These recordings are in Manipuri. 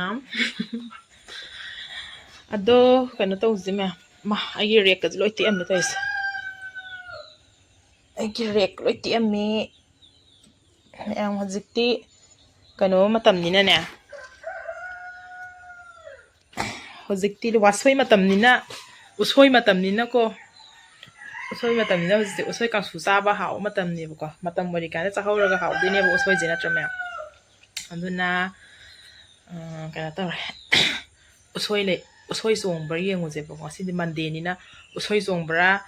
ma'am. Ado, kano to uzi ma'am. Ma, ay rek ka zlo iti ammi tayo. Ay rek lo iti ammi. Ang hazikti kano matam nina na. Hazikti wasoi matam nina. Usoi matam nina ko. Usoi matam nina hazikti usoi kang susaba hao matam ni ko. Matam mo di kana sa hauraga hao din ba usoi zina tra ma'am. Ando na kaya to usoi zongbra yenguze ba sidi mande ni na usoi zongbra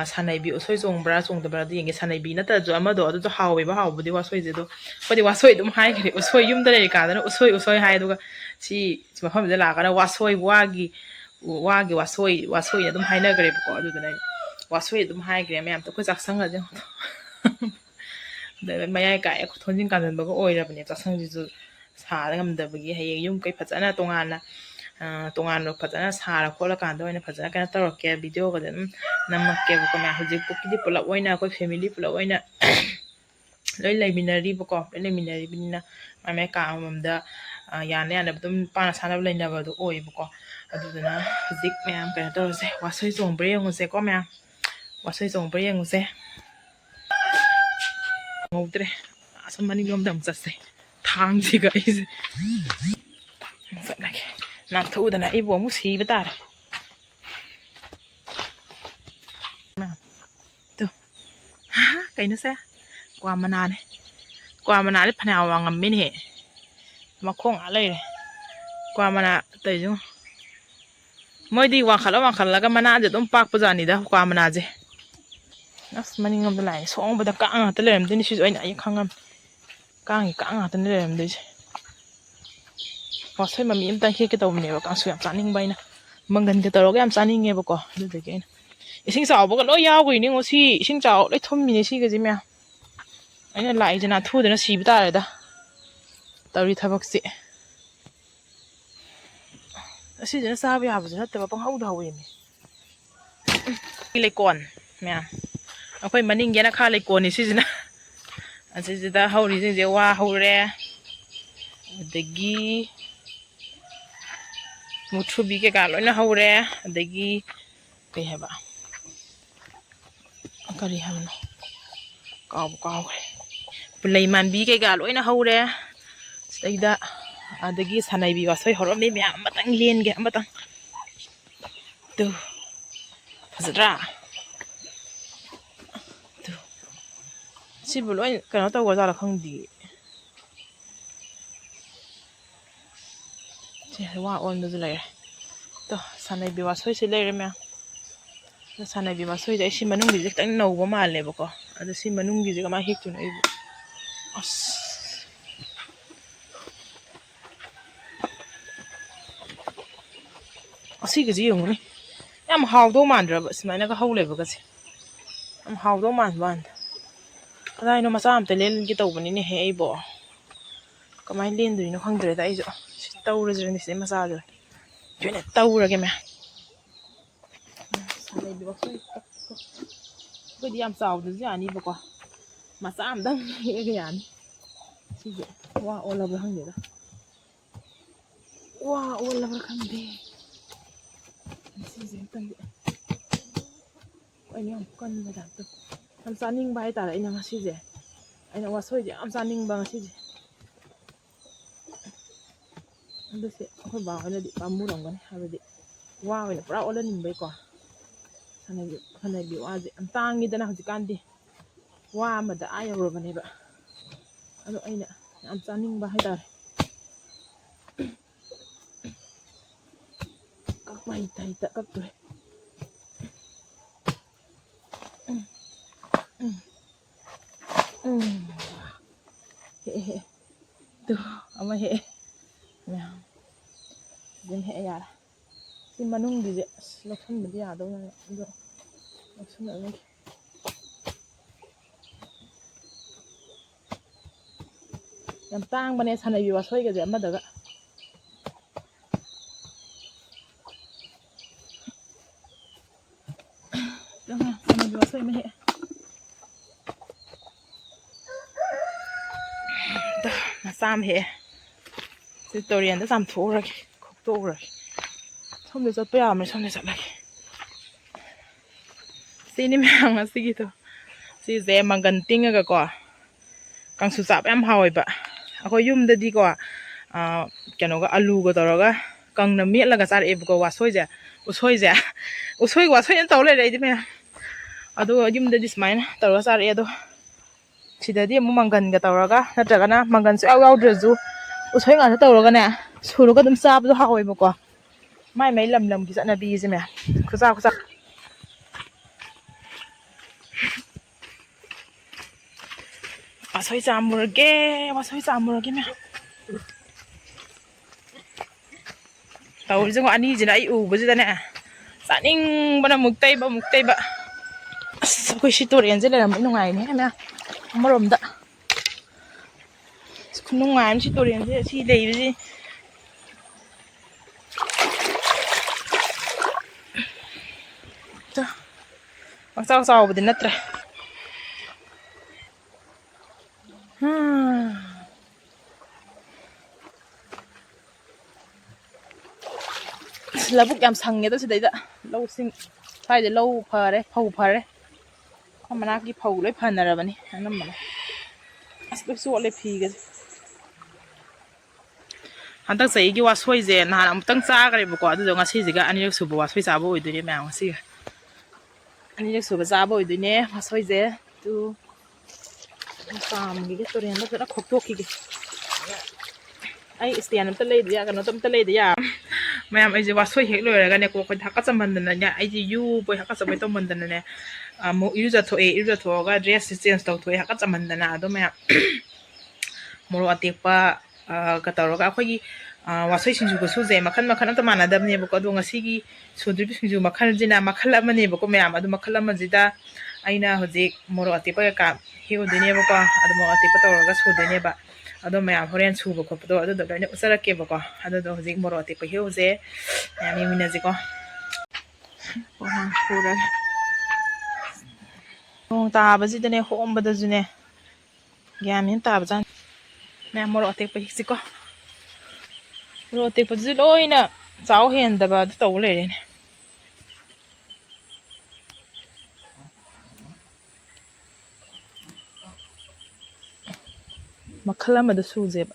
sanaibi usoi zongbra zongdabra yenge sanaibi nata jo amado ado jo hawe ba hawbudi wasoi je do podi wasoi dum hai gre usoi yum da le ka da usoi hai do si mafam da la kana wasoi wagi wasoi dum hai na gre ko adu da wasoi dum hai gre me am to ko jaksang ga je da mayai ka ek thonjin kan ba ko oi ra bne jaksang ji ju sa da ngam da bagi haye yum kai phachana tongana tongan fazana sara khola kan do ina fazana kana tawke video ga dem namakke ko ma hujik pukidi pula oina ko family pula oina loi laiminari ko laiminari binina mame ka amda yana dum pana sana laina ba do oi ko aduna hujik ma'am kana tawse wasoi zongbre nguse ko ma'am wasoi zongbre nguse ngautre asmani yom dam chase thang ji ga is like na thu da na ibo mu si batar tu ha kai na sa kwa mana ne phana wa ngam min he ma khong a lai kwa mana tai ju moi di wa khala ga mana je dum pak pa jani da kwa mana je as mani ngam da lai song ba da ka nga ta lem din si oina ai khangam ka nga ta ne lem de wasoi mami imtan he ke tawne ba kang su yam chaning baina mangan ke taro yam chaning nge ba ko du de ke ising chaw ba lo yaw gui ni ngo si ising chaw lai thom mi ni si ge ji mya aina lai jana thu de na si ba da tawri thabak si asi jana sa ba ya ba jana ta ba pang hau da hawi mi le kon mya akoi maning ge na kha le kon ni si jana asi jida hauri je wa haure adagi muthubi ke ka loina haure adagi kai heba kari hamno kaw pulai manbi ke ga loina haure saida adagi sanai bi wasoi horom ni mya matang len ge matang tu fazra tu si buloi kana to wa za la khang di wa on da lai to sanai bi wasoi se lai remya na sanai bi wasoi dai si manung gi tang no ba ma le ba ko ada si manung gi ga ma hik tu nei as asi gi ji yung ni yam haw do mandra ba simai na ga haw le ba ga si am haw do man ban adai no ma sam te len gi taw bani ni he ai bo kamai len du no khang dre dai jo tawra jani se ma sa jo jene tawra ke ma sanai bi wasoi ko di am saw du jani ba ko ma sam dang ke yan si je wa ola ba hang de da wa ola ba khang de si je tang de ai nyam kon ba da to am saning ba ai ta ai na si je ai na wasoi je am saning ba si je ando se ko ba ina di pamurong gan habedi wa ina pra ola nin bai ko sanai bi wa je am tangi dana hujikan di wa ma da ayo ro bane ba ado aina am chaning ba haidar kak mai tai ta kak tu he tu ama he ya din he ya si manung di je lokhan bi ya do na do lokhan na yam tang bane sanai bi wasoi ga je amma daga sanai bi wasoi me he da na sam he ꯇꯨꯔꯦꯟꯗ ꯆꯥꯝꯊꯣꯛꯎꯔꯒꯦ ꯈꯣꯛꯇꯣꯛꯎꯔꯒꯦ ꯁꯣꯝꯗ ꯆꯠꯄ ꯌꯥꯕꯅꯤ ꯁꯣꯝꯗ ꯆꯠꯂꯒꯦ ꯁꯤꯅꯤ ꯃꯌꯥꯝ ꯉꯁꯤꯒꯤꯗꯣ ꯁꯤꯁꯦ ꯃꯪꯒꯟ ꯇꯤꯡꯉꯒꯀꯣ ꯀꯥꯡꯁꯨ ꯆꯥꯕ ꯌꯥꯝ ꯍꯥꯎꯋꯦꯕ ꯑꯩꯈꯣꯏ ꯌꯨꯝꯗꯗꯤꯀꯣ ꯀꯩꯅꯣꯒ ꯑꯂꯨꯒ ꯇꯧꯔꯒ ꯀꯪꯅ ꯃꯦꯠꯂꯒ ꯆꯥꯔꯛꯑꯦꯕꯀꯣ ꯎꯁꯣꯏꯁꯦ ꯎꯁꯣꯏꯒ ꯋꯥꯁꯣꯏꯅ ꯇꯧ ꯂꯩꯔꯦ ꯑꯩꯗꯤ ꯃꯌꯥꯝ ꯑꯗꯣ ꯌꯨꯝꯗꯗꯤ ꯁꯨꯃꯥꯏꯅ ꯇꯧꯔꯒ ꯆꯥꯔꯛꯑꯦ ꯑꯗꯣ ꯁꯤꯗꯗꯤ ꯑꯃꯨꯛ ꯃꯪꯒꯟꯒ ꯇꯧꯔꯒ ꯅꯠꯇ꯭ꯔꯒꯅ ꯃꯪꯒꯟ ꯁꯨꯡꯌꯥꯎ ꯌꯥꯎꯗ꯭ꯔꯁꯨ ꯎꯁꯣꯏ ꯉꯥꯛꯇ ꯇꯧꯔꯒꯅꯦ ꯁꯨꯔꯒ ꯑꯗꯨꯝ ꯆꯥꯕꯗꯣ ꯍꯥꯎꯋꯦꯕꯀꯣ ꯃꯥꯏ ꯃꯥꯏ ꯂꯝ ꯂꯝꯒꯤ ꯆꯠꯅꯕꯤꯁꯦ ꯃꯌꯥꯝ ꯈꯨꯆꯥ ꯋꯥꯁꯣꯏ ꯆꯥꯝꯃꯨꯔꯒꯦ ꯃꯌꯥꯝ ꯇꯧꯔꯤꯁꯦ ꯑꯅꯤꯁꯤꯅ ꯑꯩ ꯎꯕꯁꯤꯗꯅꯦ ꯆꯥꯅꯤꯡꯕꯅ ꯃꯨꯛ ꯇꯩꯕ ꯑꯁ ꯑꯩꯈꯣꯏ ꯁꯤ ꯇꯨꯔꯦꯟꯁꯦ ꯂꯩꯔꯝꯕ ꯅꯨꯡꯉꯥꯏꯅꯦ ꯃꯌꯥꯝ ꯑꯃꯔꯣꯝꯗ ꯈꯨꯅꯨꯡꯉꯥꯏ ꯑꯃ ꯁꯤ ꯇꯨꯔꯦꯟꯁꯦ ꯁꯤ ꯂꯩꯕꯁꯤ ꯄꯪꯆꯥꯎ ꯆꯥꯎꯕꯗꯤ ꯅꯠꯇ꯭ꯔꯦ ꯂꯧꯕꯨꯛ ꯌꯥꯝ ꯁꯪꯉꯦꯗ ꯁꯤꯗꯩꯗ ꯂꯧꯁꯤꯡ ꯁ꯭ꯋꯥꯏꯗ ꯂꯧ ꯐꯔꯦ ꯐꯧ ꯐꯔꯦ ꯑꯩꯈꯣꯏ ꯃꯅꯥꯛꯀꯤ ꯐꯧ ꯂꯣꯏ ꯐꯅꯔꯕꯅꯤ ꯑꯅꯝꯕꯅ ꯑꯁ ꯂꯣꯏ ꯆꯣꯠꯂꯦ ꯐꯤꯒꯁꯦ ꯍꯟꯗꯛ ꯆꯍꯤꯒꯤ ꯋꯥꯁꯣꯏꯁꯦ ꯅꯍꯥꯟ ꯑꯃꯨꯛꯇꯪ ꯆꯥꯈ꯭ꯔꯦꯕꯀꯣ ꯑꯗꯨꯗꯣ ꯉꯁꯤꯁꯤꯒ ꯑꯅꯤꯔꯛ ꯁꯨꯕ ꯋꯥꯁꯣꯏ ꯆꯥꯕ ꯑꯣꯏꯗꯣꯏꯅꯦ ꯃꯌꯥꯝ ꯉꯁꯤꯒ ꯑꯅꯤꯔꯛ ꯁꯨꯕ ꯆꯥꯕ ꯑꯣꯏꯗꯣꯏꯅꯦ ꯋꯥꯁꯣꯏꯁꯦ ꯑꯗꯨ ꯆꯥꯝꯈꯤꯒꯦ ꯇꯨꯔꯦꯟꯗ ꯐꯖꯅ ꯈꯣꯛꯇꯣꯛꯈꯤꯒꯦ ꯑꯩ ꯏꯁꯇꯦꯟ ꯑꯝꯇ ꯂꯩꯗ ꯌꯥꯔꯣꯏ ꯃꯌꯥꯝ ꯑꯩꯁꯦ ꯋꯥꯁꯣꯏ ꯍꯦꯛ ꯂꯣꯏꯔꯒꯅꯦꯀꯣ ꯑꯩꯈꯣꯏ ꯍꯥꯀꯠꯆꯃꯟꯗꯅꯅꯦ ꯑꯩꯁꯦ ꯌꯨꯕꯣꯏ ꯍꯥꯀꯠꯆꯕꯣꯏ ꯇꯧꯃꯟꯗꯅꯅꯦ ꯑꯃꯨꯛ ꯏꯔꯨꯖꯊꯣꯛꯑꯒ ꯗ꯭ꯔꯦꯁꯁꯦ ꯆꯦꯟꯖ ꯇꯧꯊꯣꯛꯑꯦ ꯍꯥꯀꯠꯆꯃꯟꯗꯅ ꯑꯗꯣ ꯃꯌꯥꯝ ꯃꯣꯔꯣꯛ ꯑꯇꯦꯛꯄ ꯒ ꯇꯧꯔꯒ ꯑꯩꯈꯣꯏꯒꯤ ꯋꯥꯁꯣꯏ ꯁꯤꯡꯖꯨꯒ ꯁꯨꯖꯦ ꯃꯈꯜ ꯑꯝꯇ ꯃꯥꯟꯅꯗꯕꯅꯦꯕꯀꯣ ꯑꯗꯣ ꯉꯁꯤꯒꯤ ꯁꯨꯗ꯭ꯔꯤꯕ ꯁꯤꯡꯖꯨ ꯃꯈꯜꯁꯤꯅ ꯃꯈꯜ ꯑꯃꯅꯦꯕꯀꯣ ꯃꯌꯥꯝ ꯑꯗꯨ ꯃꯈꯜ ꯑꯃꯁꯤꯗ ꯑꯩꯅ ꯍꯧꯖꯤꯛ ꯃꯣꯔꯣꯛ ꯑꯇꯦꯛꯄ ꯀꯩꯀꯥ ꯍꯦꯛꯎꯗꯣꯏꯅꯦꯕꯀꯣ ꯑꯗꯣ ꯃꯣꯔꯣꯛ ꯑꯇꯦꯛꯄ ꯇꯧꯔꯒ ꯁꯨꯗꯣꯏꯅꯦꯕ ꯑꯗꯣ ꯃꯌꯥꯝ ꯍꯣꯔꯦꯟ ꯁꯨꯕ ꯈꯣꯠꯄꯗꯣ ꯑꯗꯨꯗꯣ ꯂꯣꯏꯅ ꯎꯠꯆꯔꯛꯀꯦꯕꯀꯣ ꯑꯗꯨꯗꯣ ꯍꯧꯖꯤꯛ ꯃꯣꯔꯣꯛ ꯑꯇꯦꯛꯄ ꯍꯦꯛꯎꯁꯦ ꯃꯌꯥꯝ ꯌꯦꯡꯃꯤꯟꯅꯁꯤꯀꯣ ꯅꯣꯡ ꯇꯥꯕꯁꯤꯗꯅꯦ ꯍꯣꯝꯕꯗꯁꯨꯅꯦ ꯒ꯭ꯌꯥꯟ ꯃꯦꯟ ꯇꯥꯕꯖꯥꯠꯅꯤ ꯃꯌꯥꯝ ꯃꯣꯔꯣꯛ ꯑꯇꯦꯛꯄ ꯍꯦꯛꯁꯤꯀꯣ ꯃꯣꯔꯣꯛ ꯑꯇꯦꯛꯄꯗꯨꯁꯨ ꯂꯣꯏꯅ ꯆꯥꯎ ꯍꯦꯟꯗꯕ ꯑꯗꯨ ꯇꯧ ꯂꯩꯔꯦꯅꯦ ꯃꯈꯜ ꯑꯃꯗ ꯁꯨꯁꯦꯕ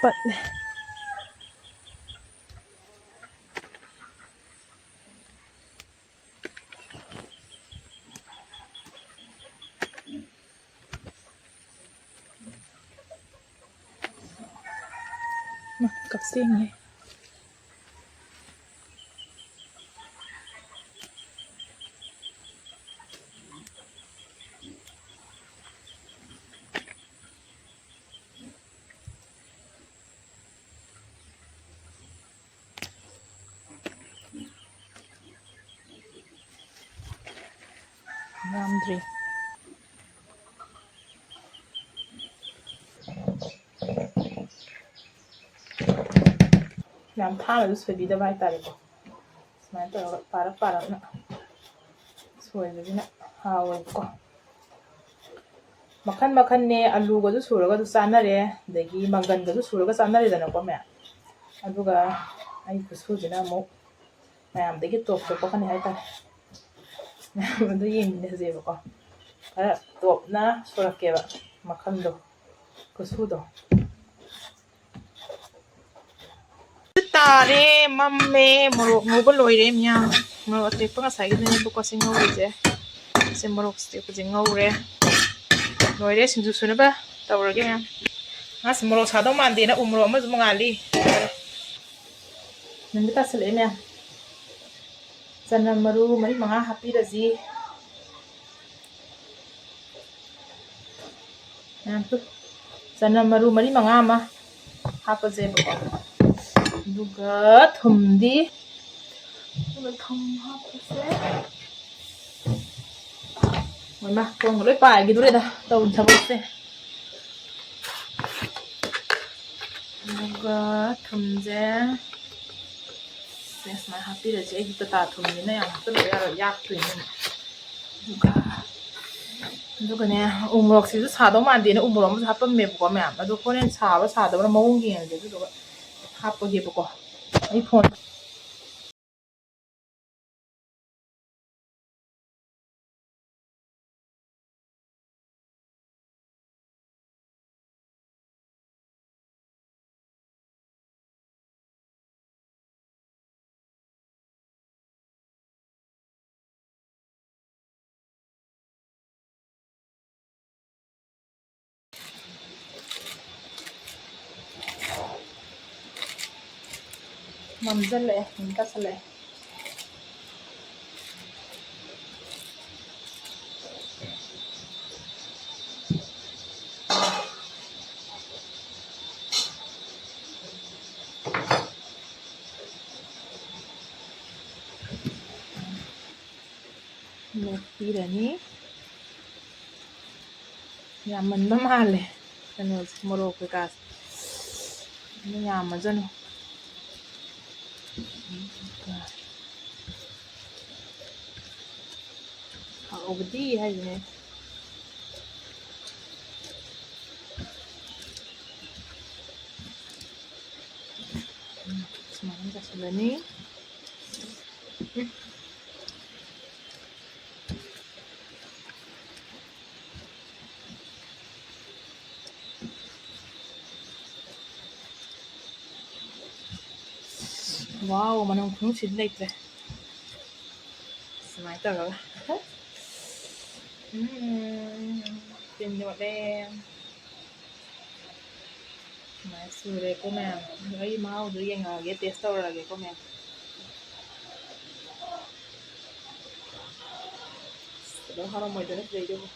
ꯄꯠꯂꯦ ꯀꯛꯆꯦꯡꯅꯦ ꯌꯥꯝꯗ꯭ꯔꯤ ꯌꯥꯝ ꯊꯥꯅꯁꯨ ꯁꯣꯏꯕꯤꯗꯕ ꯍꯥꯏꯇꯥꯔꯦꯀꯣ ꯁꯨꯃꯥꯏꯅ ꯇꯧꯔꯒ ꯄꯥꯔꯞꯅ ꯁꯣꯏꯕꯁꯤꯅ ꯍꯥꯎꯋꯦꯕꯀꯣ ꯃꯈꯟ ꯃꯈꯟꯅꯦ ꯑꯂꯨꯒꯁꯨ ꯁꯨꯔꯒꯁꯨ ꯆꯥꯅꯔꯦ ꯑꯗꯒꯤ ꯃꯪꯒꯟꯒꯁꯨ ꯁꯨꯔꯒ ꯆꯥꯅꯔꯦꯗꯅꯀꯣ ꯃꯌꯥꯝ ꯑꯗꯨꯒ ꯑꯩ ꯈꯨꯁꯨꯁꯤꯅ ꯑꯃꯨꯛ ꯃꯌꯥꯝꯗꯒꯤ ꯇꯣꯞ ꯇꯣꯞꯄꯛꯀꯅꯤ ꯍꯥꯏꯇꯥꯔꯦ ꯃꯌꯥꯝ ꯑꯗꯨ ꯌꯦꯡꯃꯤꯟꯅꯁꯦꯕꯀꯣ ꯈꯔ ꯇꯣꯞꯅ ꯁꯨꯔꯛꯀꯦꯕ ꯃꯈꯜꯗꯣ ꯈꯨꯁꯨꯗꯣ ꯇꯥꯔꯦ ꯃꯝꯃꯦ ꯃꯣꯔꯣꯛ ꯉꯧꯕ ꯂꯣꯏꯔꯦ ꯃꯌꯥꯝ ꯃꯣꯔꯣꯛ ꯑꯇꯦꯛꯄ ꯉꯁꯥꯏꯒꯤꯗꯨꯅꯦꯕꯀꯣ ꯁꯤ ꯉꯧꯔꯤꯁꯦ ꯁꯤ ꯃꯣꯔꯣꯛ ꯑꯇꯦꯛꯄꯁꯦ ꯉꯧꯔꯦ ꯂꯣꯏꯔꯦ ꯁꯤꯡꯖꯨ ꯁꯨꯅꯕ ꯇꯧꯔꯒꯦ ꯃꯌꯥꯝ ꯑꯁ ꯃꯣꯔꯣꯛ ꯁꯥꯗꯧ ꯃꯥꯟꯗꯦꯅ ꯎ ꯃꯣꯔꯣꯛ ꯑꯃꯁꯨ ꯃꯉꯥꯜꯂꯤ ꯅꯨꯃꯤꯠ ꯇꯥꯁꯜꯂꯛꯑꯦ ꯃꯌꯥꯝ ꯆꯅꯝ ꯃꯔꯨ 4-5 ꯍꯥꯞꯄꯤꯔꯁꯤ ꯆꯅꯝ ꯃꯔꯨ 4-5 ꯑꯃ ꯍꯥꯞꯄꯁꯦꯕꯀꯣ ꯑꯗꯨꯒ ꯊꯨꯝꯗꯤ ꯊꯨꯝ ꯍꯥꯞꯄꯁꯦ ꯃꯣꯏꯃ ꯊꯣꯡꯒ ꯂꯣꯏ ꯄꯥꯏꯈꯤꯗꯣꯔꯦꯗ ꯇꯧꯔꯤ ꯊꯕꯛꯁꯦ ꯑꯗꯨꯒ ꯊꯨꯝꯁꯦ ꯁꯨꯃꯥꯏꯅ ꯍꯥꯞꯄꯤꯔꯁꯤ ꯑꯩꯗꯤ ꯇꯥꯇꯥ ꯊꯨꯝꯅꯤꯅ ꯌꯥꯝ ꯍꯥꯞꯆꯤꯟꯕ ꯌꯥꯔꯣꯏ ꯌꯥꯛꯇꯣꯏꯅꯦ ꯑꯗꯨꯒ ꯑꯗꯨꯒꯅꯦ ꯎꯃꯣꯔꯣꯛꯁꯤꯁꯨ ꯁꯥꯗꯧ ꯃꯥꯟꯗꯦꯅ ꯎꯃꯣꯔꯣꯛ ꯑꯃꯁꯨ ꯍꯥꯞꯄꯝꯃꯦꯕꯀꯣ ꯃꯌꯥꯝ ꯑꯗꯣ ꯍꯣꯔꯦꯟ ꯁꯥꯕ ꯁꯥꯗꯕ꯭ꯔꯥ ꯃꯑꯣꯡ ꯌꯦꯡꯉꯒꯦ ꯑꯗꯨꯗꯨꯒ ꯍꯥꯞꯄꯒꯦꯕꯀꯣ ꯑꯩ ꯐꯣꯟ ꯃꯝꯁꯤꯜꯂꯛꯑꯦ ꯅꯨꯃꯤꯠ ꯇꯥꯁꯜꯂꯛꯑꯦ ꯃꯦꯠꯄꯤꯔꯅꯤ ꯌꯥꯝꯃꯟꯕ ꯃꯥꯜꯂꯦ ꯀꯩꯅꯣꯁꯦ ꯃꯣꯔꯣꯛ ꯀꯩꯀꯥꯁꯦ ꯌꯥꯝꯃꯖꯅꯨ ꯍꯥꯎꯕꯗꯤ ꯍꯥꯏꯁꯤꯅꯦ ꯁꯨꯃꯥꯏꯅ ꯆꯥꯁꯤꯜꯂꯅꯤ ꯋꯥꯎ ꯃꯅꯝ ꯈꯨꯅꯨꯡꯁꯤꯗꯤ ꯂꯩꯇ꯭ꯔꯦ ꯁꯨꯃꯥꯏꯅ ꯇꯧꯔꯒ ꯇꯤꯟ ꯌꯣꯠꯂꯦ ꯁꯨꯃꯥꯏꯅ ꯁꯨꯔꯦꯀꯣ ꯃꯌꯥꯝ ꯑꯗꯣ ꯑꯩ ꯃꯍꯥꯎꯗꯣ ꯌꯦꯡꯉꯛꯑꯒꯦ ꯇꯦꯁ ꯇꯧꯔꯛꯑꯒꯦꯀꯣ ꯃꯌꯥꯝ ꯍꯥꯎꯔꯝꯃꯣꯏꯗꯅ ꯁꯤꯗꯩꯗꯨꯕꯨ